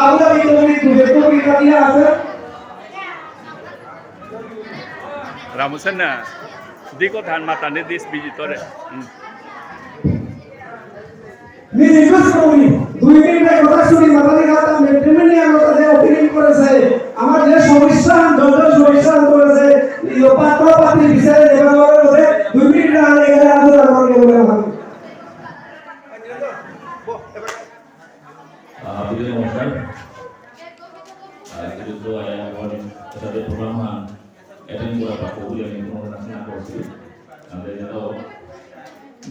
Abu Dhabi কবিতা দিয়ে আছে Ramusan na. Di ko tahan mata ni this visitor. নি request করি 2 মিনিটের কথা শুনি মাথায় কথা মেট্রিমেন্ট নিয়ে কথা যে অপিনিয়ন করেছে আমার যে সমস্যা দলদল সমস্যা করেছে এই পাত্র পাত্রী বিচারে দেবার মধ্যে 2 মিনিট আগে গেলে আলোচনা করতে বলে আমাকে Bila namaskar. Itu tu ayah kawan satu program yang beberapa kali yang internasional kursi. Anda tahu,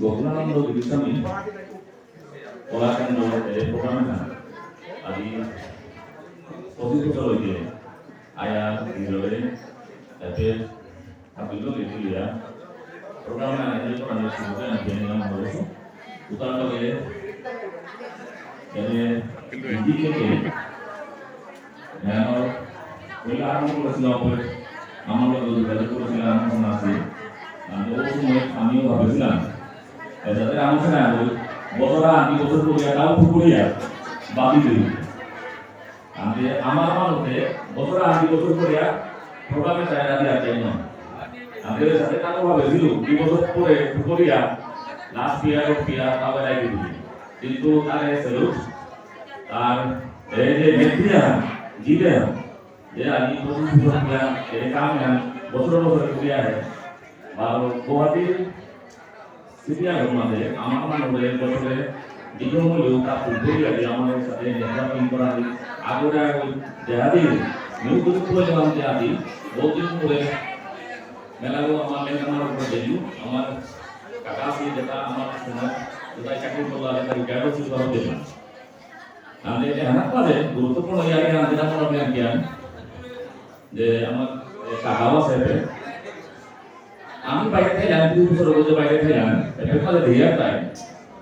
gobernur itu di kami. Orang kan dari program kan. Adi posisi kalau ini ayah di luar tapi itu dia. Program yang itu kan disebutkan yang harus utara ke jadi intinya ke yang orang kurang selalu amal itu dari kurang selalu nasi, anda semua kami habis lah. Jadi amal selalu bosoran di bosor kuliah tahu kuliah bagi diri. Anda amal itu bosoran di bosor kuliah program saya ada di atas. Anda saya tahu habis dulu di bosor kuliah last year tahu lagi dulu. কিন্তু তারে salute আর এই যে মেট্রিয়া জিলে যে আমি প্রতিষ্ঠা কিয়া এই কাম বছর বছর কিয়া है আর গুয়াহাটি সিটিয়া মধ্যে আমার মানে বছরে ডিগ্রি লোকা ফুটবল আছে আমাদের সাথে নেটওয়ার্কিং করা আগরা দেহাদি নিউ কিছু বলে আমাদের আদি বহুত দিন ধরে মেলাগো আমাদের উপর দেলু আমার কাকা সি যেটা আমার সময় kita cakap bola dari garis itu baru dia. Nanti dia anak pada guru tu pun yang nanti dalam orang yang kian, dia amat kagawa saya. Kami baik saja, itu suruh kerja baik saja. Tapi kalau dia tak,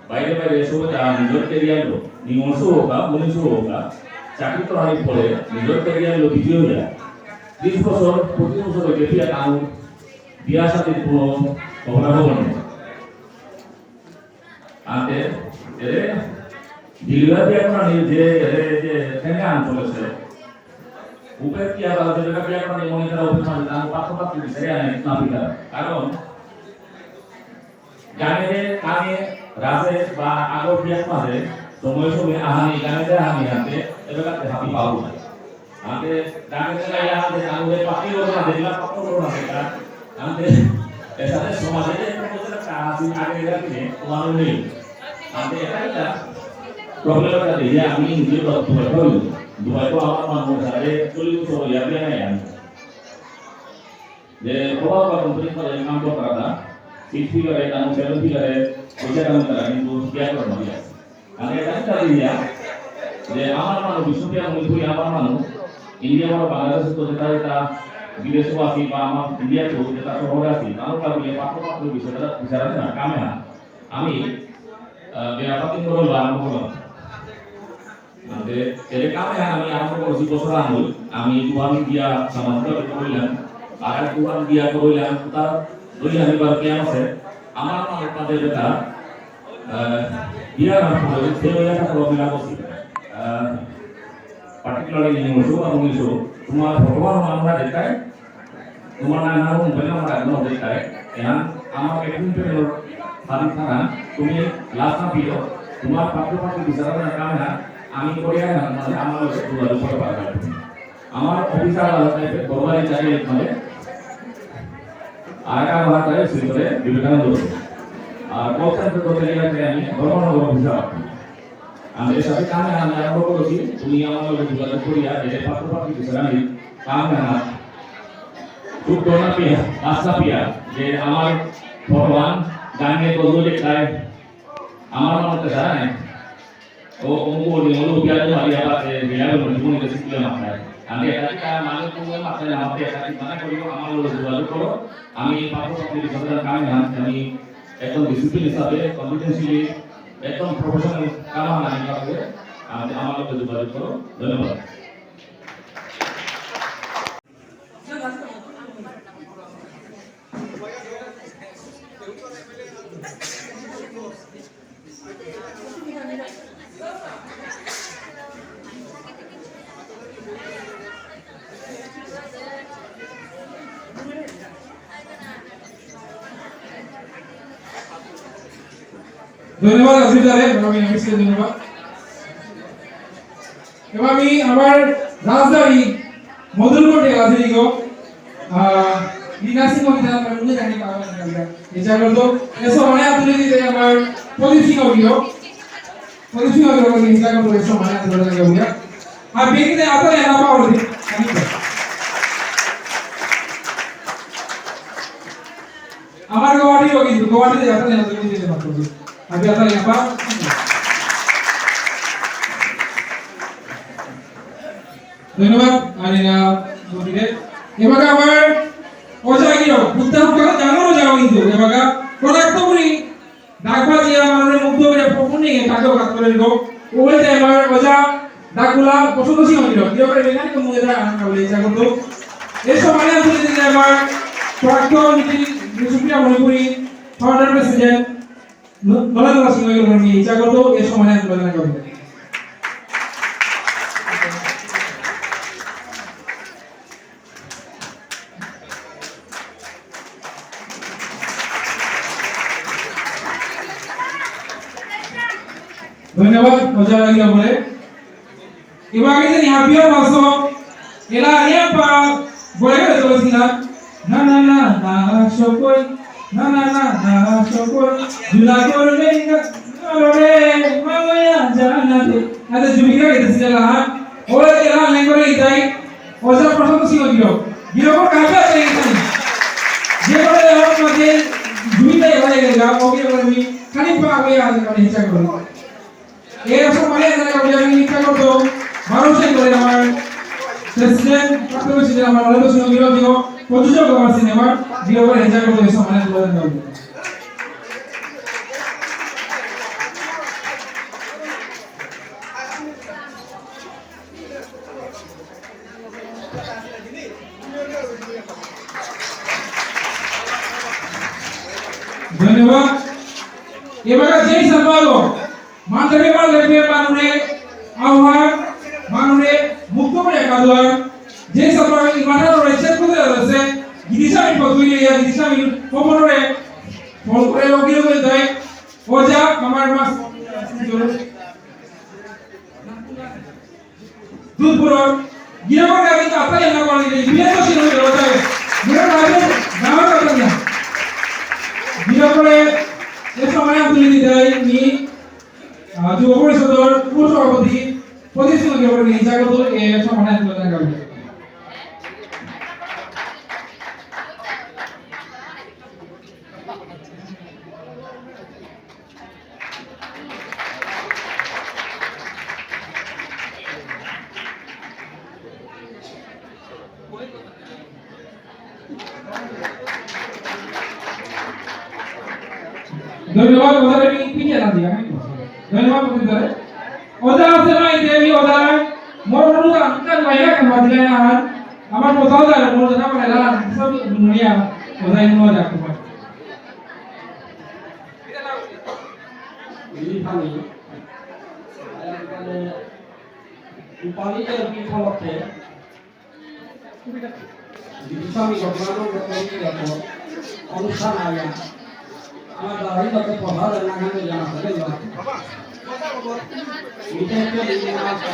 baik semua dah menjual kerja lo, ni musuh hoga, musuh hoga. Cakap tu hari boleh menjual kerja lo video ya. Di musuh dia tahu biasa itu orang. Ante, jadi dilihat dia kan je kenyan polisi. Upet kia kalau dia kan monitor operan dan pak itu saya ini nampaknya. Kalau jangan kami rasa bah agak bias masih, semua ahani jangan ahani ante, itu kan happy baru. Ante jangan saya ante anu pakai orang ada juga pakai orang ada. Ante esok semua jadi kasih agak ini uang ini. Nanti kita problem tadi ya kami ini dua itu awal mau saya tulis soal ya ya. Jadi kalau kita pemerintah yang mampu berada, sisi kerja kamu selesai kerja, kerja kamu terang itu dia orang dia. Nanti tadi ya, jadi awal bisa dia mengikuti awal India orang Bangladesh itu kita Bideswasi Paham India itu kita sohorasi. Kalau dia pakai bisa kami kami berapa tim orang barang orang. Nanti jadi kami yang kursi bosoran dulu. Kami tuan dia sama kita berkomunikasi. Agar tuan dia berkomunikasi kita dulu hari berkian se. Amal mana pada kita dia orang saya yang kalau bilang bosi. Particularly ini musuh atau musuh. Cuma orang mana dekat. Cuma anak orang benar mana dekat. Yang amal kepimpinan hari tangan, তুমি last না পিও তোমার পাত্র বিচারণের কারণে আমি Korea মানে আমার দুয়ার উপর পাবো আমার অফিসার টাইপের গভর্নমেন্ট চাকরি মানে আরেকটা আমার কাছে সিলরে বিবেকানন্দ আর কোথায় করতে গেলে আমি গভর্নর অফিসার আমি এর সাথে কামে আমি আরম্ভ করেছি তুমি আমার যোগাযোগ করিয়া যে পাত্র বিচারণের কামে না খুব দোনা পিয়া আশা পিয়া যে আমার ভগবান জানে কতগুলি খায় আমার মতে জানে ও অঙ্গুলি বিয়ার মারি আবার বিয়ার মনে করে শিখলে মাথায় আমি এটা মানে তুমি মাথায় আমাকে এটা মানে করিব আমার যোগাযোগ করো আমি পাত্রপত্রের সরকার কামে আমি একদম ডিসিপ্লিন হিসাবে কম্পিটেন্সিয়ালি একদম প্রফেশনাল কাম আমি করব আমি আমার যোগাযোগ করো ধন্যবাদ ধন্যবাদ অফিসারে, আমি অফিসকে ধন্যবাদ। এবার আমি আমার রাজধানী মধুরকোটে রাজধানী গো বিনাশী মহিলা মনে জানি পাওয়া না এই জায়গাটা এসো মানে আপনি দিতে আমার পলিসিং হইলো এই জায়গাটা এসো মানে আপনি লাগে হইয়া আর বেগিতে আপনি না পাওয়া দিই আমার গোয়াটি হোক কিন্তু গোয়াটিতে আপনি না দিতে পারতো আমি আপনি না ধন্যবাদ আরিনা বলিরে এবারে আমার অজাগিরো উত্তর করে জানানো যাও কিন্তু এবারে প্রোডাক্ট করি ডাকবাজি আমাদের মুক্ত করে প্রপনি টাকা কাজ করে গো ওই যে আমার অজা ডাকুলা পছন্দসি হইলো এবারে মেকানিক মুগেরা আনা বলে ইচ্ছা করতো এই সময় আমি দিতে আমার প্রাক্তন সুপ্রিয়া মণিপুরি ফাউন্ডার প্রেসিডেন্ট নরেন্দ্র সিং এর আমি ইচ্ছা করতো এই সময় আমি বলে না ধন্যবাদ মজা লাগিলা বলে এবারে যে নিহাপিও বাসো এলা নিয়া পা বলে গেল বলছিনা না না না না সকই না না না না সকই জুলা করবে রে মায়া জানা দে আদে জুবিকা গেছিল হ্যাঁ ওরে এলা নাই করে যাই ওজা প্রথম সিও দিও দিও কাকা চাই যে বলে ওর মধ্যে জুবিকা হয়ে গেল ওকে বলবি খালি পা হয়ে আছে মানে ইচ্ছা করে এই সময় আমি ইচ্ছা করতো মানুষের করে আমার প্রেসিডেন্ট প্রাক্তন আমার নরেন্দ্র সিং বিরোধী প্রযোজক আমার সিনেমার বিরোধী ইচ্ছা করতো এই সময় বলে দেব ধন্যবাদ এবারে যেই সম্পাদক মানবে মানুরে আহ্বান মানুরে মুক্ত করে কাদুয়ার যে সরকার ইমানদার রয়েছে কোথায় রয়েছে গিরিশামি পদুই ইয়া গিরিশামি কোমরে ফল করে ওগিরে করে দেয় ওজা আমার মাস দুধপুর গিরবর গাবি তো আপনারা না করে দিই বিয়ে তো শুরু হয়ে যাবে বিয়ে আগে নাম কথা না গিরবরে এই সময় তুলে দিতে নি যুব পরিষদের পূর্ব সভাপতি প্রতিষ্ঠান কেবল নিজাগত এই সময় তুলে দেওয়া ধন্যবাদ ওদের পিছিয়ে না দিয়া ধন্যবাদ বন্ধুরা ওদা আছে না দেবী ওদা মোর মনু আনকান মাইয়া কামা দিলে না আমার কোথাও যায় মোর জানা মানে না সব দুনিয়া ওদাই নো রাখতে পারে এই খালি মানে উপালিতের কি ফলতে বিশামি ঘটনার দেখো অনুষ্ঠান আয়া আমার দাঁড়িয়ে কত পড়া জানা গানে জানা থাকে বাবা এটা তো দিন আছে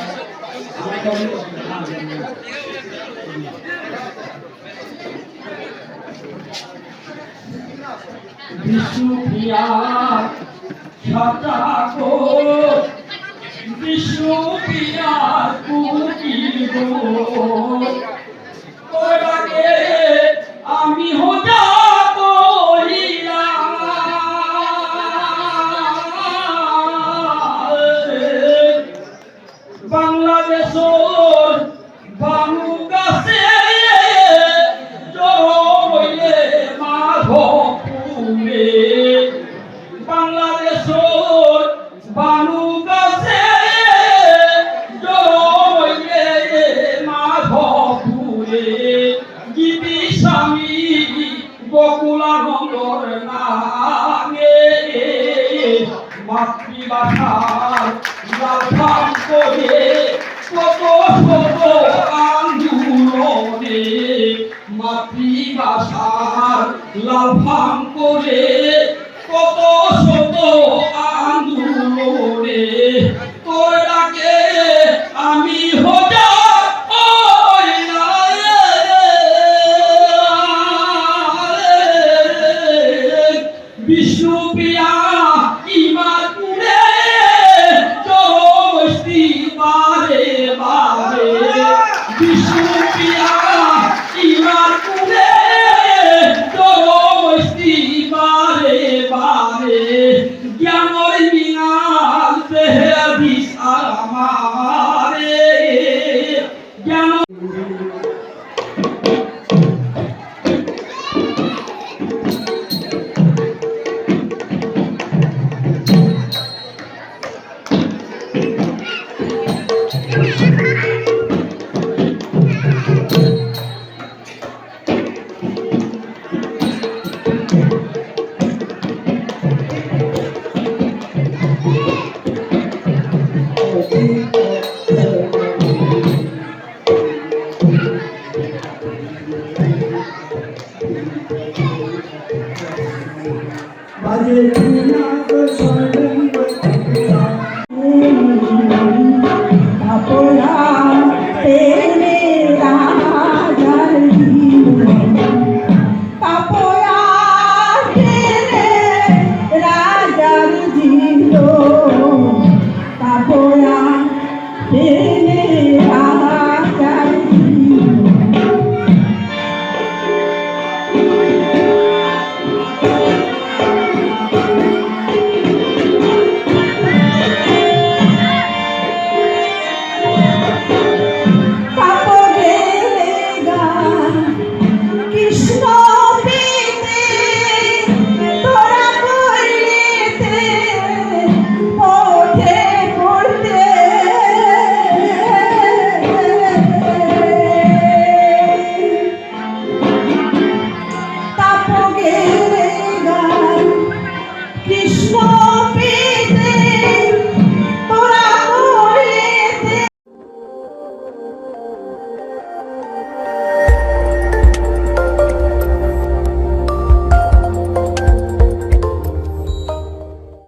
আমি তো বিষ্ণু প্রিয়া সাতাকো বিষ্ণু প্রিয়া কুকিল গো ওরাকে আমি হোজা মাতৃভাষার লালন করে কত শত আন্দোলনে মাতৃভাষার লালন করে কত শত রুপিয়া ইমান উড়ে চরমস্তি বারে বারে 20 রুপিয়া ইমান উড়ে চরমস্তি বারে বারে জ্ঞানর মিনাল দেহে দিস আমারে জ্ঞান বাজে না তো